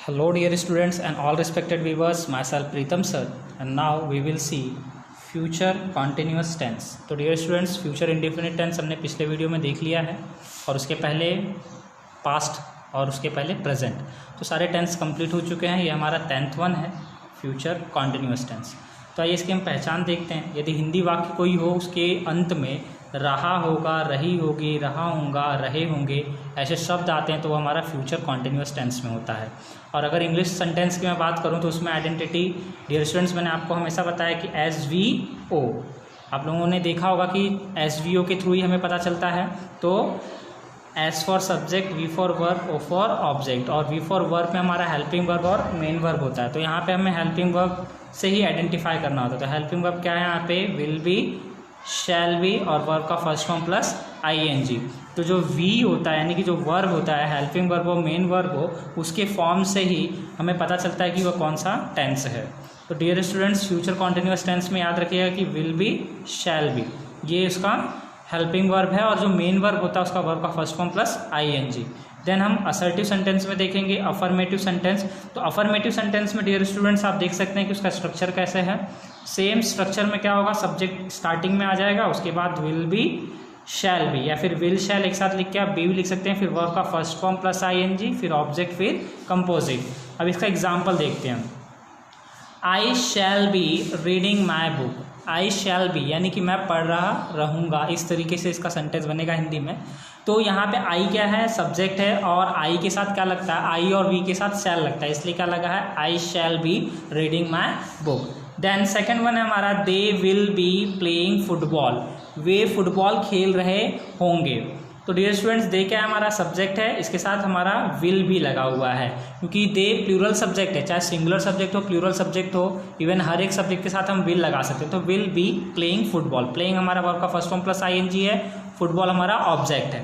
Hello dear students and all respected viewers, myself Pritam sir, and now we will see future continuous tense। तो dear students, future indefinite tense हमने पिछले video में देख लिया है और उसके पहले past और उसके पहले present, तो सारे टेंस कंप्लीट हो चुके हैं। ये हमारा 10th वन है फ्यूचर कॉन्टिन्यूस टेंस। तो आइए इसकी हम पहचान देखते हैं। यदि हिंदी वाक्य कोई हो उसके अंत में रहा होगा, रही होगी, रहा होगा, रहे होंगे ऐसे शब्द आते हैं तो वो हमारा फ्यूचर कॉन्टिन्यूस टेंस में होता है। और अगर इंग्लिश सेंटेंस की मैं बात करूं तो उसमें आइडेंटिटी, डियर स्टूडेंट्स, मैंने आपको हमेशा बताया कि SVO, आप लोगों ने देखा होगा कि SVO के थ्रू ही हमें पता चलता है। तो S for subject, V for verb, O for object, और V फॉर वर्ब में हमारा हेल्पिंग वर्ब और मेन वर्ब होता है। तो यहाँ पे हमें हेल्पिंग वर्ब से ही आइडेंटिफाई करना होता है। तो हेल्पिंग वर्ब क्या है यहाँ पे? विल बी, शैल बी और वर्ब का फर्स्ट फॉर्म प्लस ING। तो जो V होता है यानी कि जो वर्ब होता है, हेल्पिंग वर्ब हो, मेन वर्ब हो, उसके फॉर्म से ही हमें पता चलता है कि वह कौन सा टेंस है। तो dear students, future continuous tense में याद रखिएगा कि विल बी, शैल बी, ये उसका हेल्पिंग वर्ब है और जो मेन वर्ब होता है उसका वर्ब का first form plus ING। Then हम असर्टिव सेंटेंस में देखेंगे अफर्मेटिव सेंटेंस। तो अफर्मेटिव सेंटेंस में डियर स्टूडेंट्स आप देख सकते हैं कि उसका स्ट्रक्चर कैसे है। सेम स्ट्रक्चर में क्या होगा, सब्जेक्ट स्टार्टिंग में आ जाएगा, उसके बाद विल बी, शैल बी, या फिर विल शैल एक साथ लिख के आप बी भी लिख सकते हैं, फिर वर्ब का फर्स्ट फॉर्म प्लस ING, फिर ऑब्जेक्ट, फिर कंपोजिट। अब इसका एग्जाम्पल देखते हैं। I shall be reading my book. I shall be यानी कि मैं पढ़ रहा रहूँगा, इस तरीके से इसका सेंटेंस बनेगा हिंदी में। तो यहाँ पे आई क्या है? सब्जेक्ट है, और आई के साथ क्या लगता है? आई और वी के साथ शैल लगता है, इसलिए क्या लगा है? I shall be reading my book. Then second one है हमारा they will be playing football. वे फुटबॉल खेल रहे होंगे। तो डियर स्टूडेंट्स, दे क्या है? हमारा सब्जेक्ट है, इसके साथ हमारा विल भी लगा हुआ है, क्योंकि दे प्लूरल सब्जेक्ट है, चाहे सिंगुलर सब्जेक्ट हो, प्लूरल सब्जेक्ट हो, इवन हर एक सब्जेक्ट के साथ हम विल लगा सकते हैं। तो will be playing football, playing हमारा वर्ब का फर्स्ट फॉर्म प्लस ING है, फुटबॉल हमारा ऑब्जेक्ट है।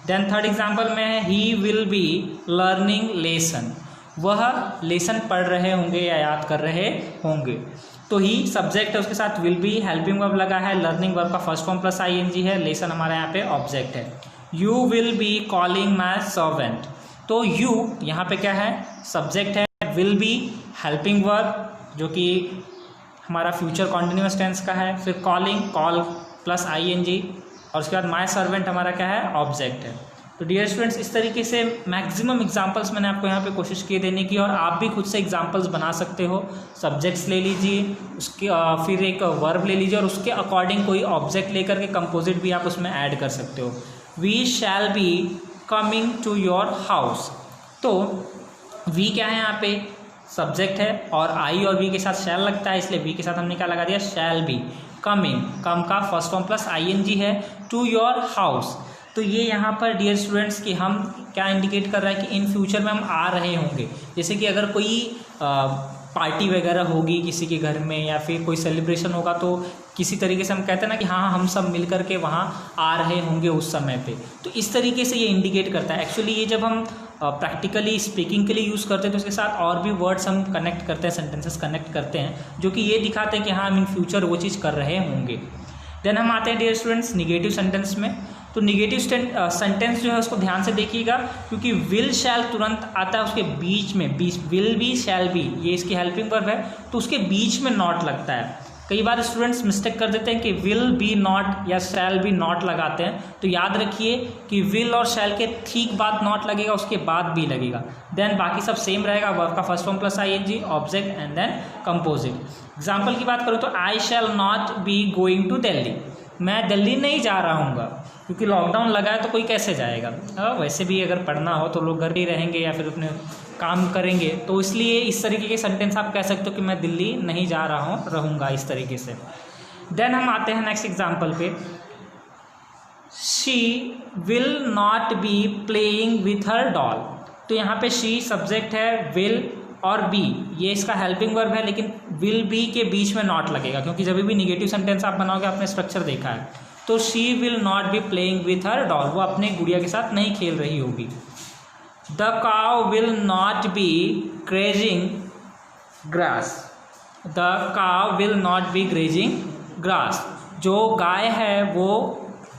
देन थर्ड एग्जाम्पल में है he will be learning lesson. वह लेसन पढ़ रहे होंगे या याद कर रहे होंगे। तो ही सब्जेक्ट है, उसके साथ विल बी, हेल्पिंग वर्ब लगा है, लर्निंग वर्ब का फर्स्ट फॉर्म प्लस ING है, लेसन हमारा यहाँ पे ऑब्जेक्ट है। You will be calling my servant. तो यू यहाँ पे क्या है? सब्जेक्ट है, विल बी हेल्पिंग वर्ब जो कि हमारा फ्यूचर कॉन्टिन्यूस टेंस का है, फिर कॉलिंग, कॉल प्लस ING, और उसके बाद माई सर्वेंट हमारा क्या है? ऑब्जेक्ट है। तो डियर स्टूडेंट्स, इस तरीके से मैक्सिमम एग्जांपल्स मैंने आपको यहाँ पे कोशिश की देने की, और आप भी खुद से एग्जांपल्स बना सकते हो। सब्जेक्ट्स ले लीजिए, उसके फिर एक वर्ब ले लीजिए और उसके अकॉर्डिंग कोई ऑब्जेक्ट लेकर के कंपोजिट भी आप उसमें ऐड कर सकते हो। We shall be coming to your house. तो वी क्या है? यहाँ पे सब्जेक्ट है और आई और वी के साथ शैल लगता है, इसलिए वी के साथ हमने क्या लगा दिया? शैल बी कमिंग, कम का फर्स्ट फॉर्म प्लस ING है, टू योर हाउस। तो ये यहाँ पर डियर स्टूडेंट्स कि हम क्या इंडिकेट कर रहा है कि इन फ्यूचर में हम आ रहे होंगे। जैसे कि अगर कोई पार्टी वगैरह होगी किसी के घर में, या फिर कोई सेलिब्रेशन होगा, तो किसी तरीके से हम कहते हैं ना कि हाँ हम सब मिल कर के वहाँ आ रहे होंगे उस समय पे। तो इस तरीके से ये इंडिकेट करता है। एक्चुअली ये जब हम प्रैक्टिकली स्पीकिंग के लिए यूज़ करते हैं तो उसके साथ और भी वर्ड्स हम कनेक्ट करते हैं, सेंटेंसेस कनेक्ट करते हैं, जो कि ये दिखाते हैं कि हाँ हम इन फ्यूचर वो चीज़ कर रहे होंगे। देन हम आते हैं डियर स्टूडेंट्स निगेटिव सेंटेंस में। तो निगेटिव सेंटेंस जो है उसको ध्यान से देखिएगा, क्योंकि विल शैल तुरंत आता है उसके बीच में, विल बी, शैल बी, ये इसकी हेल्पिंग वर्ब है, तो उसके बीच में नॉट लगता है। कई बार स्टूडेंट्स मिस्टेक कर देते हैं कि विल बी नॉट या शैल बी नॉट लगाते हैं। तो याद रखिए कि विल और शैल के ठीक बाद नॉट लगेगा, उसके बाद बी लगेगा, देन बाकी सब सेम रहेगा, वर्ब का first form plus ING, object and then composite. Example की बात करूँ तो I shall not be going to Delhi. मैं दिल्ली नहीं जा रहा हूँगा, क्योंकि लॉकडाउन लगा है तो कोई कैसे जाएगा। वैसे भी अगर पढ़ना हो तो लोग घर ही रहेंगे या फिर अपने काम करेंगे, तो इसलिए इस तरीके के सेंटेंस आप कह सकते हो कि मैं दिल्ली नहीं जा रहा हूँ, रहूँगा, इस तरीके से। देन हम आते हैं नेक्स्ट एग्जाम्पल पे। She will not be playing with her doll. तो यहाँ पे शी सब्जेक्ट है, विल और बी ये इसका हेल्पिंग वर्ब है, लेकिन विल बी के बीच में नॉट लगेगा, क्योंकि जब भी निगेटिव सेंटेंस आप बनाओगे आपने स्ट्रक्चर देखा है। तो she will not be playing with her doll, वो अपने गुड़िया के साथ नहीं खेल रही होगी। The cow will not B grazing grass. The cow will not B grazing grass. जो गाय है वो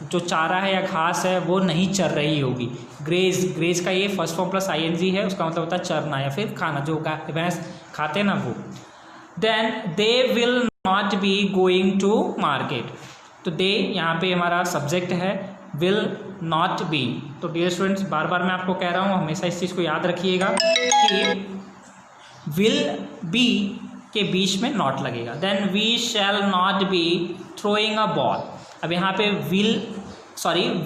जो चारा है या घास है वो नहीं चर रही होगी। ग्रेज का ये फर्स्ट फॉर्म प्लस ing है, उसका मतलब होता है चरना या फिर खाना, जो भैंस खाते हैं ना वो। Then they will not be going to market, तो दे यहाँ पे हमारा सब्जेक्ट है, विल नॉट बी। तो डियर स्टूडेंट्स, बार बार मैं आपको कह रहा हूँ, हमेशा इस चीज़ को याद रखिएगा कि विल बी के बीच में नॉट लगेगा। Then we shall not be throwing a ball, अब यहाँ पे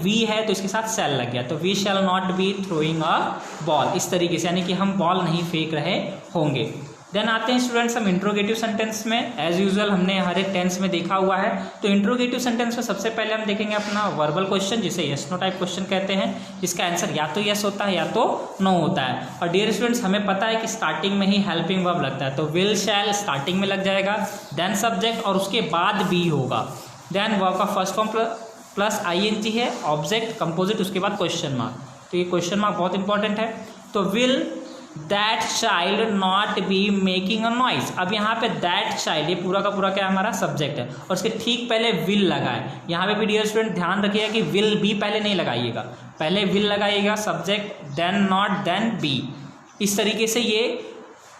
वी है तो इसके साथ शैल लग गया, तो we shall not be throwing a ball, इस तरीके से, यानी कि हम बॉल नहीं फेंक रहे होंगे। देन आते हैं स्टूडेंट्स हम इंट्रोगेटिव सेंटेंस में। एज यूजुअल हमने हर एक टेंस में देखा हुआ है, तो इंट्रोगेटिव सेंटेंस में सबसे पहले हम देखेंगे अपना वर्बल क्वेश्चन, जिसे यस नो टाइप क्वेश्चन कहते हैं, जिसका आंसर या तो यस होता है या तो नो होता है। और डियर स्टूडेंट्स, हमें पता है कि स्टार्टिंग में ही हेल्पिंग वर्ब लगता है, तो विल शैल स्टार्टिंग में लग जाएगा, देन सब्जेक्ट और उसके बाद बी होगा। देन वर्ब का फर्स्ट फॉर्म प्लस ing है, ऑब्जेक्ट कंपोजिट, उसके बाद क्वेश्चन मार्क, तो ये क्वेश्चन मार्क बहुत इंपॉर्टेंट है। तो will that child not be making a noise, अब यहाँ पे दैट चाइल्ड, ये पूरा का पूरा क्या हमारा सब्जेक्ट है, और उसके ठीक पहले विल लगा है। यहाँ पे भी डियर स्टूडेंट ध्यान रखिएगा कि विल बी पहले नहीं लगाइएगा, पहले विल लगाइएगा, subject, then not, then be. इस तरीके से ये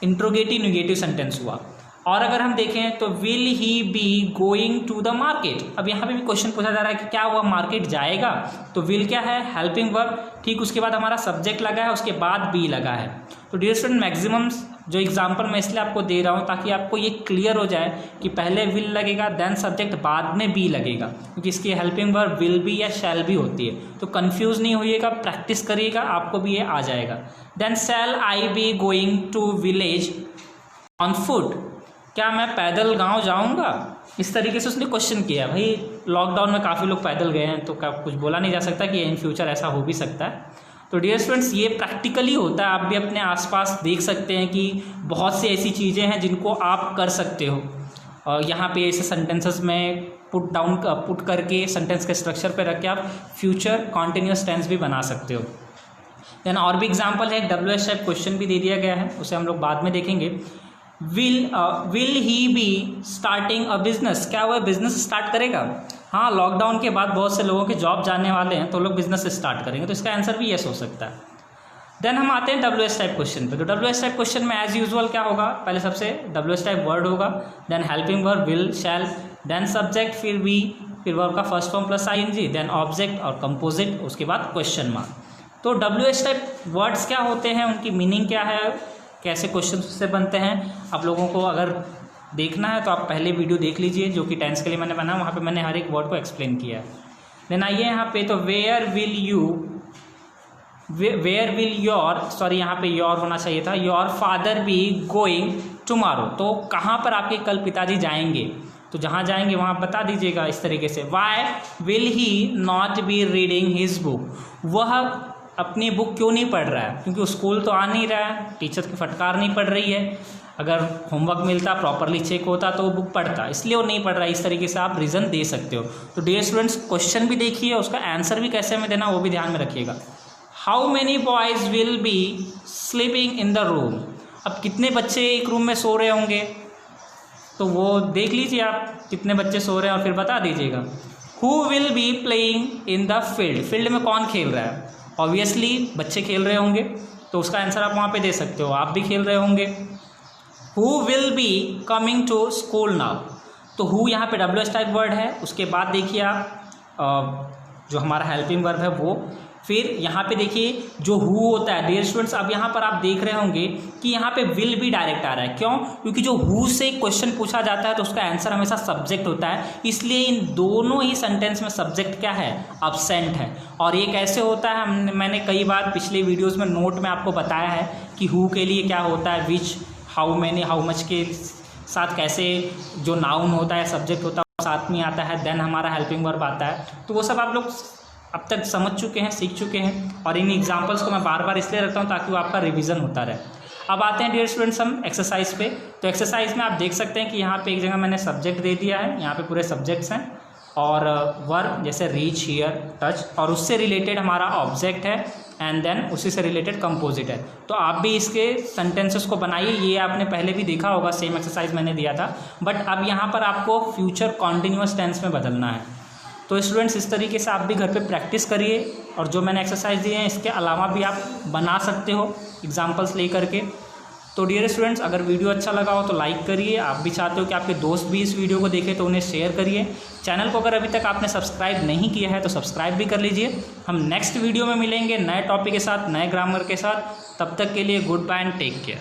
इंट्रोगेटिव निगेटिव सेंटेंस हुआ। और अगर हम देखें तो will he be going to the market, अब यहाँ पे भी क्वेश्चन पूछा जा रहा है कि क्या वह मार्केट जाएगा, तो विल क्या है, हेल्पिंग वर्ब, ठीक उसके बाद हमारा सब्जेक्ट लगा है, उसके बाद बी लगा है। तो डियर स्टूडेंट, मैक्सिमम जो एग्जांपल मैं इसलिए आपको दे रहा हूँ ताकि आपको ये क्लियर हो जाए कि पहले विल लगेगा, देन सब्जेक्ट, बाद में बी लगेगा, क्योंकि इसकी हेल्पिंग वर्ब विल बी या शैल भी होती है। तो कंफ्यूज नहीं होइएगा, प्रैक्टिस करिएगा, आपको भी ये आ जाएगा। Then shall I be going to village on foot, क्या मैं पैदल गांव जाऊंगा, इस तरीके से उसने क्वेश्चन किया। भाई लॉकडाउन में काफ़ी लोग पैदल गए हैं, तो क्या कुछ बोला नहीं जा सकता कि इन फ्यूचर ऐसा हो भी सकता है। तो डियर स्टूडेंट्स, ये प्रैक्टिकली होता है, आप भी अपने आसपास देख सकते हैं कि बहुत सी ऐसी चीज़ें हैं जिनको आप कर सकते हो। और यहाँ पे ऐसे सेंटेंसेस में पुट करके सेंटेंस के स्ट्रक्चर पे रख के आप फ्यूचर कॉन्टिन्यूस टेंस भी बना सकते हो। देन और भी एग्जाम्पल है, WH टाइप क्वेश्चन भी दे दिया गया है, उसे हम लोग बाद में देखेंगे। Will he be starting a business, क्या वह बिजनेस स्टार्ट करेगा। हाँ, लॉकडाउन के बाद बहुत से लोगों के जॉब जाने वाले हैं, तो लोग बिजनेस स्टार्ट करेंगे, तो इसका आंसर भी यस हो सकता है। देन हम आते हैं WH टाइप क्वेश्चन पे। तो WH टाइप क्वेश्चन में एज यूजुअल क्या होगा, पहले सबसे WH टाइप वर्ड होगा, then helping verb will shall, then subject, फिर बी, फिर वर्ब का first form plus ing, then object और कंपोजिट, उसके बाद क्वेश्चन मार्क। तो WH टाइप वर्ड्स क्या होते हैं, उनकी मीनिंग क्या है, कैसे क्वेश्चन से बनते हैं, आप लोगों को अगर देखना है तो आप पहले वीडियो देख लीजिए जो कि टेंस के लिए मैंने बनाया, वहाँ पे मैंने हर एक वर्ड को एक्सप्लेन किया है। देन आइए यहाँ पे, तो वेयर विल यहाँ पे योर होना चाहिए था, your father be going tomorrow, तो कहाँ पर आपके कल पिताजी जाएंगे, तो जहाँ जाएंगे वहाँ बता दीजिएगा इस तरीके से। Why will he not be reading his book, वह अपनी बुक क्यों नहीं पढ़ रहा है, क्योंकि स्कूल तो आ नहीं रहा है, टीचर की फटकार नहीं पड़ रही है, अगर होमवर्क मिलता, प्रॉपरली चेक होता तो वो बुक पढ़ता, इसलिए वो नहीं पढ़ रहा है। इस तरीके से आप रीज़न दे सकते हो। तो डियर स्टूडेंट्स, क्वेश्चन भी देखिए, उसका आंसर भी कैसे में देना वो भी ध्यान में रखिएगा। How many boys will be sleeping in the room, अब कितने बच्चे एक रूम में सो रहे होंगे, तो वो देख लीजिए आप कितने बच्चे सो रहे हैं और फिर बता दीजिएगा। Who will be playing in the field, field में कौन खेल रहा है, ऑब्वियसली बच्चे खेल रहे होंगे, तो उसका आंसर आप वहाँ पे दे सकते हो, आप भी खेल रहे होंगे। Who will be coming to school now, तो हु यहाँ पे WH टाइप वर्ड है, उसके बाद देखिए आप जो हमारा हेल्पिंग वर्ब है वो, फिर यहाँ पे देखिए जो हु होता है। डियर स्टूडेंट्स, अब यहाँ पर आप देख रहे होंगे कि यहाँ पे विल भी डायरेक्ट आ रहा है, क्यों, क्योंकि जो हु से क्वेश्चन पूछा जाता है तो उसका आंसर हमेशा सब्जेक्ट होता है, इसलिए इन दोनों ही सेंटेंस में सब्जेक्ट क्या है, एब्सेंट है। और ये कैसे होता है, मैंने कई बार पिछले वीडियोज़ में नोट में आपको बताया है कि हु के लिए क्या होता है, विच, हाउ मैनी, हाउ मच के साथ कैसे जो नाउन होता है, सब्जेक्ट होता है साथ में आता है, देन हमारा हेल्पिंग वर्ब आता है। तो वो सब आप लोग अब तक समझ चुके हैं, सीख चुके हैं, और इन एग्जांपल्स को मैं बार बार इसलिए रखता हूँ ताकि वो आपका रिवीजन होता रहे। अब आते हैं डियर स्टूडेंट्स हम एक्सरसाइज पे। तो एक्सरसाइज में आप देख सकते हैं कि यहाँ पे एक जगह मैंने सब्जेक्ट दे दिया है, यहाँ पे पूरे सब्जेक्ट्स हैं, और वर्ब जैसे रीच, हियर, टच, और उससे रिलेटेड हमारा ऑब्जेक्ट है, एंड देन उसी से रिलेटेड कंपोजिट है। तो आप भी इसके सेंटेंसेस को बनाइए, ये आपने पहले भी देखा होगा, सेम एक्सरसाइज मैंने दिया था, बट अब यहाँ पर आपको फ्यूचर कॉन्टिन्यूस टेंस में बदलना है। तो स्टूडेंट्स इस तरीके से आप भी घर पे प्रैक्टिस करिए और जो मैंने एक्सरसाइज दिए हैं इसके अलावा भी आप बना सकते हो एग्जाम्पल्स ले करके। तो डियर स्टूडेंट्स, अगर वीडियो अच्छा लगा हो तो लाइक करिए। आप भी चाहते हो कि आपके दोस्त भी इस वीडियो को देखें तो उन्हें शेयर करिए। चैनल को अगर अभी तक आपने सब्सक्राइब नहीं किया है तो सब्सक्राइब भी कर लीजिए। हम नेक्स्ट वीडियो में मिलेंगे नए टॉपिक के साथ, नए ग्रामर के साथ। तब तक के लिए good bye and take care.